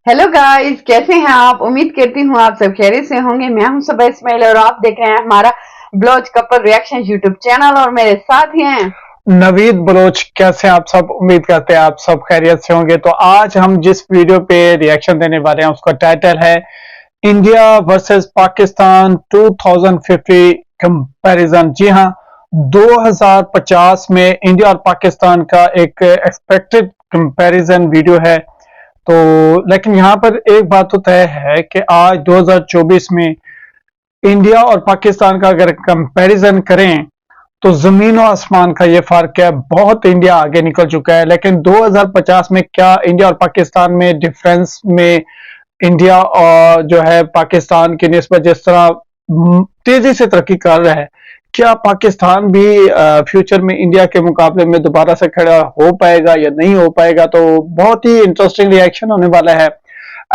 Hello guys, कैसे हैं आप? उम्मीद करती हूँ आप सब खैरियत से होंगे। मैं हूं सबा इस्माइल और आप देख रहे हैं हमारा ब्लॉज कपल रिएक्शन यूट्यूब चैनल और मेरे साथ ही हैं नवीद बलोच। कैसे हैं आप सब? उम्मीद करते हैं आप सब खैरियत से होंगे। तो आज हम जिस वीडियो पे रिएक्शन देने वाले हैं उसका टाइटल है इंडिया वर्सेस पाकिस्तान 2050 कंपैरिजन। जी हाँ, 2050 में इंडिया और पाकिस्तान का एक एक्सपेक्टेड कंपैरिजन वीडियो है। तो लेकिन यहाँ पर एक बात तो तय है कि आज 2024 में इंडिया और पाकिस्तान का अगर कंपैरिजन करें तो जमीन और आसमान का ये फर्क है। बहुत इंडिया आगे निकल चुका है, लेकिन 2050 में क्या इंडिया और पाकिस्तान में डिफरेंस में इंडिया और जो है पाकिस्तान की निस्बत जिस तरह तेजी से तरक्की कर रहा है, क्या पाकिस्तान भी फ्यूचर में इंडिया के मुकाबले में दोबारा से खड़ा हो पाएगा या नहीं हो पाएगा? तो बहुत ही इंटरेस्टिंग रिएक्शन होने वाला है।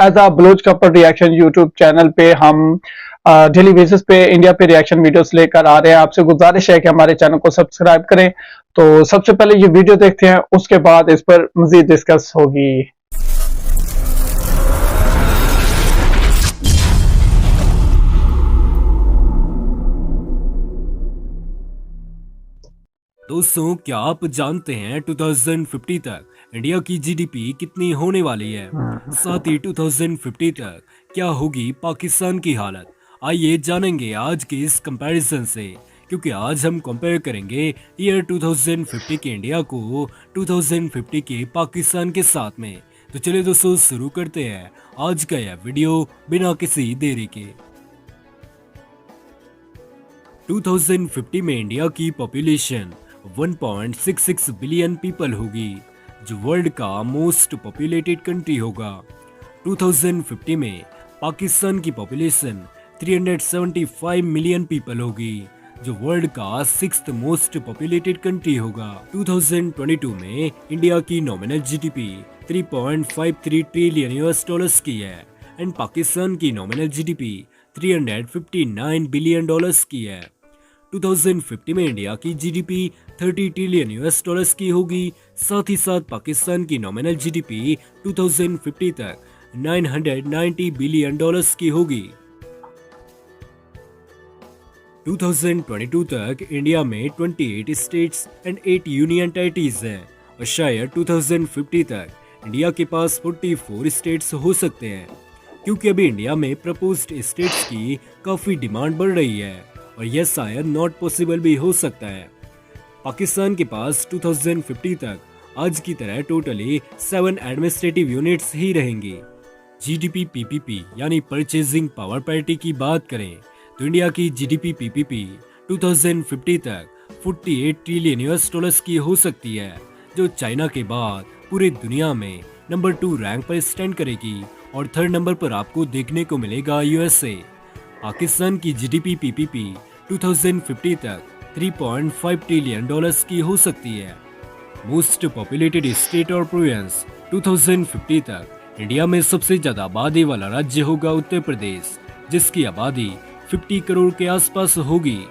As a Baloch couple reaction YouTube channel पे हम डेली बेसिस पे इंडिया पे रिएक्शन वीडियोस लेकर आ रहे हैं। आपसे गुजारिश है कि हमारे चैनल को सब्सक्राइब करें। तो सबसे पहले ये वीडियो देखते हैं, उसके बाद इस पर मजीद डिस्कस होगी। दोस्तों, क्या आप जानते हैं 2050 तक इंडिया की जीडीपी कितनी होने वाली है? साथ ही 2050 तक क्या होगी पाकिस्तान की हालत? आइए जानेंगे आज के इस कंपैरिजन से, क्योंकि आज हम कंपेयर करेंगे ईयर 2050 के इंडिया को 2050 के पाकिस्तान के साथ में। तो चलिए दोस्तों, शुरू करते हैं आज का यह वीडियो बिना किसी देरी के। 2050 में इंडिया की पॉपुलेशन 1.66 बिलियन पीपल होगी, जो वर्ल्ड का मोस्ट पॉपुलेटेड कंट्री होगा। 2050 में पाकिस्तान की पॉपुलेशन 375 मिलियन पीपल होगी, जो वर्ल्ड का 6th मोस्ट पॉपुलेटेड कंट्री होगा। 2022 में इंडिया की nominal GDP 3.53 trillion US dollars की है एंड पाकिस्तान की नॉमिनल जीडीपी 359 बिलियन डॉलर्स की है। 2050 में इंडिया की जीडीपी 30 ट्रिलियन यूएस डॉलर्स की होगी। साथ ही साथ पाकिस्तान की नॉमिनल जीडीपी 2050 तक 990 बिलियन डॉलर्स की होगी। 2022 तक इंडिया में 28 स्टेट्स एंड 8 यूनियन टेरिटरीज हैं और शायद 2050 तक इंडिया के पास 44 स्टेट्स हो सकते हैं, क्योंकि अभी इंडिया में प्रपोज्ड स्टेट्स की काफ़ी डिमांड बढ़ रही है और यह शायद नॉट पॉसिबल भी हो सकता है। पाकिस्तान के पास 2050 तक आज की तरह टोटली 7 एडमिनिस्ट्रेटिव यूनिट्स ही रहेंगी। जीडीपी पीपीपी यानी परचेजिंग पावर पैरिटी की बात करें तो इंडिया की जीडीपी पीपीपी 2050 तक 48 ट्रिलियन यूएस डॉलर्स की हो सकती है, जो चाइना के बाद पूरे दुनिया में नंबर 2 रैंक पर स्टैंड करेगी और 3rd नंबर पर आपको देखने को मिलेगा यूएसए। पाकिस्तान की जीडीपी पीपीपी 2050 तक 3.5 ट्रिलियन डॉलर्स की हो सकती है। मोस्ट पॉपुलेटेड स्टेट और प्रोविंस 2050 तक इंडिया में सबसे ज्यादा आबादी वाला राज्य होगा उत्तर प्रदेश, जिसकी आबादी 50 करोड़ के आसपास होगी।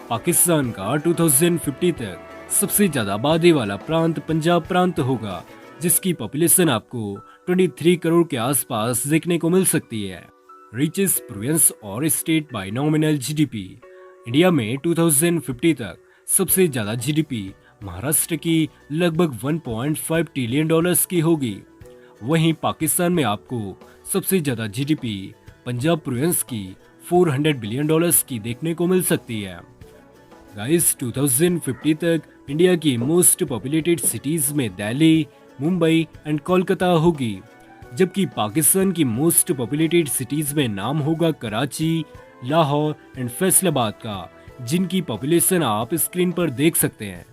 पाकिस्तान का 2050 तक सबसे ज्यादा आबादी वाला प्रांत पंजाब प्रांत होगा, जिसकी पॉपुलेशन आपको 23 करोड़ के आसपास देखने को मिल सकती है। रिचेस्ट प्रोविंस और state by nominal GDP India में 2050 तक सबसे ज्यादा जीडीपी महाराष्ट्र की लगभग 1.5 ट्रिलियन डॉलर्स की होगी। वहीं पाकिस्तान में आपको सबसे ज्यादा जीडीपी पंजाब प्रोविंस की 400 बिलियन डॉलर्स की देखने को मिल सकती है। गाइस, 2050 तक इंडिया की मोस्ट पॉपुलेटेड सिटीज में दिल्ली, मुंबई एंड कोलकाता होगी, जबकि पाकिस्तान की मोस्ट पॉपुलेटेड सिटीज में नाम होगा कराची, लाहौर एंड फैसलाबाद का, जिनकी पॉपुलेशन आप स्क्रीन पर देख सकते हैं।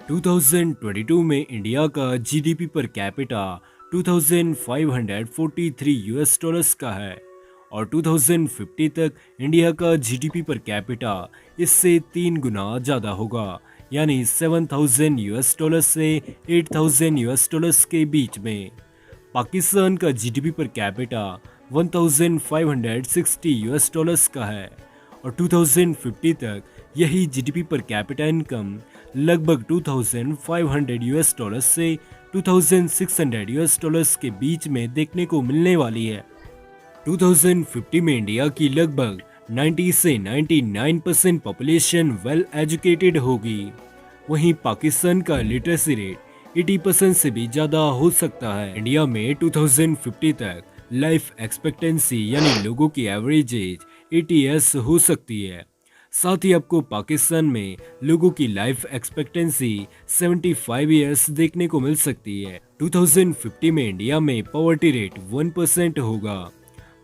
2022 में इंडिया का GDP per capita 2543 US dollars का है और 2050 तक इंडिया का जीडीपी पर कैपिटा इससे 3 गुना ज्यादा होगा, यानी 7000 यूएस डॉलर्स से 8000 यूएस डॉलर्स के बीच में। पाकिस्तान का GDP per capita 1560 US dollars का है और 2050 तक यही जीडीपी पर कैपिटा इनकम लगभग 2500 यूएस डॉलर्स से $2,600 US के बीच में देखने को मिलने वाली है। 2050 में इंडिया की लगभग 90 से 99% पॉपुलेशन वेल एजुकेटेड होगी। वहीं पाकिस्तान का लिटरेसी रेट 80% से भी ज्यादा हो सकता है। इंडिया में 2050 तक लाइफ एक्सपेक्टेंसी यानी लोगों की एवरेज एज 80 ईयर्स हो सकती है। साथ ही आपको पाकिस्तान में लोगों की लाइफ एक्सपेक्टेंसी 75 ईयर्स देखने को मिल सकती है। 2050 में इंडिया में पॉवर्टी रेट 1% होगा,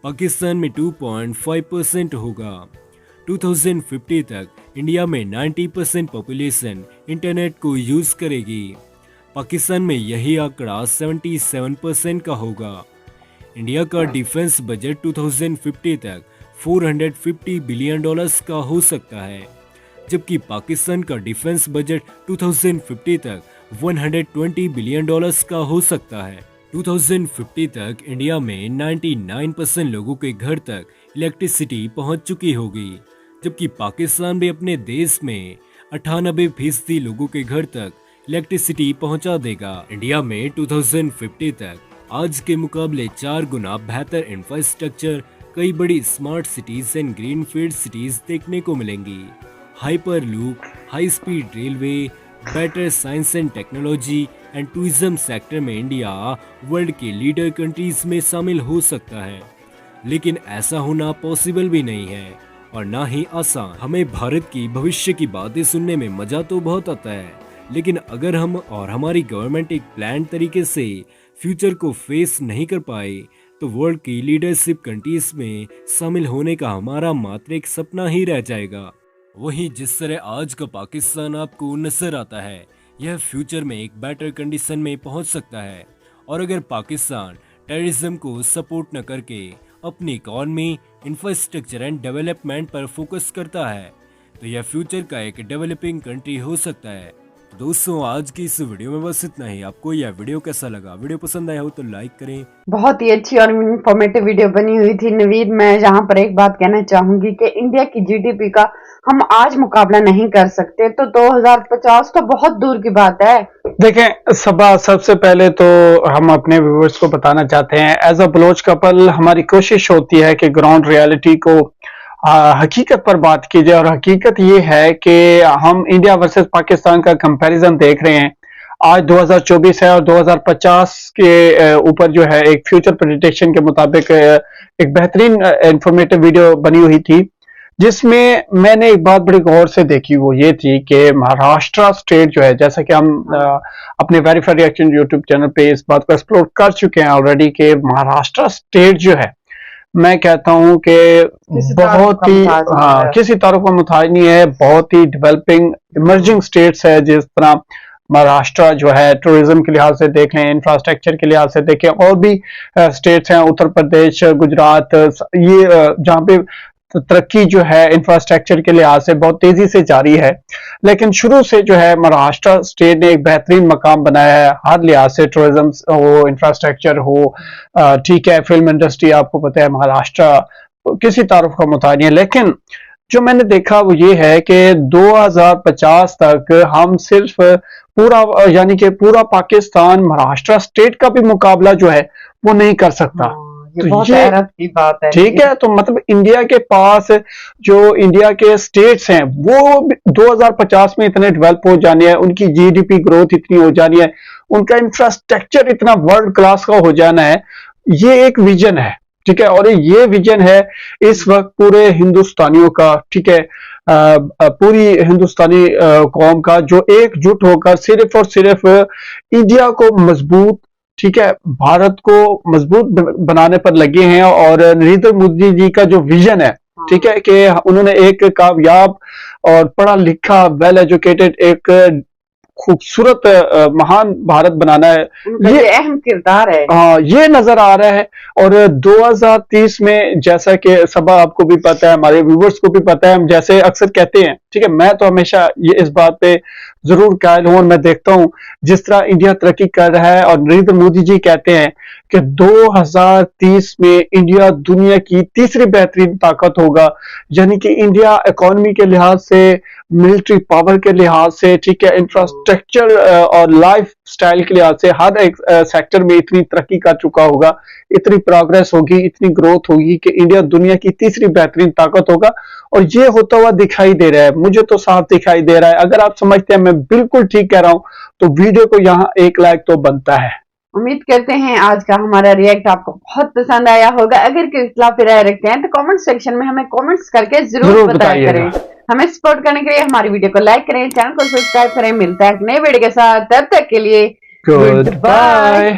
पाकिस्तान में 2.5% होगा। 2050 तक इंडिया में 90% पॉपुलेशन इंटरनेट को यूज करेगी। पाकिस्तान में यही आंकड़ा 77% का होगा। इंडिया का डिफेंस बजट 2050 तक $450 बिलियन का हो सकता है, जबकि पाकिस्तान का डिफेंस बजट 2050 तक $120 बिलियन का हो सकता है। 2050 तक इंडिया में 99% लोगों के घर तक इलेक्ट्रिसिटी पहुंच चुकी होगी, जबकि पाकिस्तान भी अपने देश में 98% लोगों के घर तक इलेक्ट्रिसिटी पहुंचा देगा। इंडिया में 2050 तक आज के मुकाबले 4 गुना बेहतर इंफ्रास्ट्रक्चर, कई बड़ी smart cities and greenfield cities देखने को मिलेंगी। Hyper loop, high speed railway, better science and technology and tourism sector में इंडिया वर्ल्ड के लीडर कंट्रीज में शामिल हो सकता है। लेकिन ऐसा होना पॉसिबल भी नहीं है और ना ही आसान। हमें भारत की भविष्य की बातें सुनने में मजा तो बहुत आता है, लेकिन अगर हम और हमारी गवर्नमेंट एक प्लान तरीके से फ्यूचर को फेस नहीं कर पाए तो वर्ल्ड की लीडरशिप कंट्रीज में शामिल होने का हमारा मात्र एक सपना ही रह जाएगा। वहीं जिस तरह आज का पाकिस्तान आपको नजर आता है, यह फ्यूचर में एक बेटर कंडीशन में पहुंच सकता है। और अगर पाकिस्तान टेररिज्म को सपोर्ट न करके अपनी इकॉनमी, इंफ्रास्ट्रक्चर एंड डेवलपमेंट पर फोकस करता है तो यह फ्यूचर का एक डेवलपिंग कंट्री हो सकता है। दोस्तों, आज की इस वीडियो में बस इतना ही। आपको यह वीडियो कैसा लगा? वीडियो पसंद आया हो तो लाइक करें। बहुत ही अच्छी और इंफॉर्मेटिव वीडियो बनी हुई थी नवीद। मैं यहाँ पर एक बात कहना चाहूंगी कि इंडिया की जीडीपी का हम आज मुकाबला नहीं कर सकते तो 2050 तो बहुत दूर की बात है। देखें सबा, सबसे पहले तो हम अपने व्यूअर्स को बताना चाहते हैं, एज अ बलोच कपल हमारी कोशिश होती है कि ग्राउंड रियलिटी को हकीकत पर बात की जाए। और हकीकत ये है कि हम इंडिया वर्सेस पाकिस्तान का कंपैरिजन देख रहे हैं। आज 2024 है और 2050 के ऊपर जो है एक फ्यूचर प्रेडिक्शन के मुताबिक एक बेहतरीन इंफॉर्मेटिव वीडियो बनी हुई थी, जिसमें मैंने एक बात बड़ी गौर से देखी। वो ये थी कि महाराष्ट्र स्टेट जो है, जैसा कि हम अपने वेरीफाइड रिएक्शन यूट्यूब चैनल पे इस बात को एक्सप्लोर कर चुके हैं ऑलरेडी, कि महाराष्ट्र स्टेट जो है, मैं कहता हूं कि बहुत ही किसी तरह का मुताज नहीं है, बहुत ही डेवलपिंग इमर्जिंग स्टेट्स है। जिस तरह महाराष्ट्र जो है टूरिज्म के लिहाज से देख लें, इंफ्रास्ट्रक्चर के लिहाज से देखें, और भी स्टेट्स हैं, उत्तर प्रदेश, गुजरात, ये जहाँ पे तरक्की जो है इंफ्रास्ट्रक्चर के लिहाज से बहुत तेजी से जारी है। लेकिन शुरू से जो है महाराष्ट्र स्टेट ने एक बेहतरीन मकाम बनाया है, हर लिहाज से, टूरिज्म हो, इंफ्रास्ट्रक्चर हो, ठीक है, फिल्म इंडस्ट्री आपको पता है महाराष्ट्र किसी तारुफ का मुताबिक नहीं है। लेकिन जो मैंने देखा वो ये है कि 2050 तक हम सिर्फ पूरा यानी कि पूरा पाकिस्तान महाराष्ट्र स्टेट का भी मुकाबला जो है वो नहीं कर सकता। ये बहुत हैरत की बात है। ठीक है, तो मतलब इंडिया के पास जो इंडिया के स्टेट्स हैं वो 2050 में इतने डेवलप हो जाने हैं, उनकी जीडीपी ग्रोथ इतनी हो जानी है, उनका इंफ्रास्ट्रक्चर इतना वर्ल्ड क्लास का हो जाना है। ये एक विजन है, ठीक है, और ये विजन है इस वक्त पूरे हिंदुस्तानियों का, ठीक है, पूरी हिंदुस्तानी कौम का, जो एकजुट होकर सिर्फ और सिर्फ इंडिया को मजबूत, ठीक है, भारत को मजबूत बनाने पर लगे हैं। और नरेंद्र मोदी जी का जो विजन है, ठीक है, कि उन्होंने एक कामयाब और पढ़ा लिखा, वेल एजुकेटेड, एक खूबसूरत महान भारत बनाना है, ये अहम किरदार है। हाँ, ये नजर आ रहा है। और 2030 में, जैसा कि सबा आपको भी पता है, हमारे व्यूवर्स को भी पता है, हम जैसे अक्सर कहते हैं, ठीक है, मैं तो हमेशा ये इस बात पे जरूर कायल हूं, और मैं देखता हूं जिस तरह इंडिया तरक्की कर रहा है, और नरेंद्र मोदी जी कहते हैं कि 2030 में इंडिया दुनिया की तीसरी बेहतरीन ताकत होगा। यानी कि इंडिया इकोनॉमी के लिहाज से मिलिट्री पावर के लिहाज से, ठीक है, इंफ्रास्ट्रक्चर और लाइफ स्टाइल के लिहाज से हर एक सेक्टर में इतनी तरक्की कर चुका होगा, इतनी प्रोग्रेस होगी, इतनी ग्रोथ होगी कि इंडिया दुनिया की तीसरी बेहतरीन ताकत होगा। और ये होता हुआ दिखाई दे रहा है, मुझे तो साफ दिखाई दे रहा है। अगर आप समझते हैं मैं बिल्कुल ठीक कह रहा हूं तो वीडियो को यहाँ 1 लाइक तो बनता है। उम्मीद करते हैं आज का हमारा रिएक्ट आपको बहुत पसंद आया होगा। अगर कोई इख्तिलाफी राय रखते हैं तो कमेंट सेक्शन में हमें कमेंट्स करके जरूर बताया करें। हमें सपोर्ट करने के लिए हमारी वीडियो को लाइक करें, चैनल को सब्सक्राइब करें। मिलता है एक नए वीडियो के साथ, तब तक के लिए गुड बाय।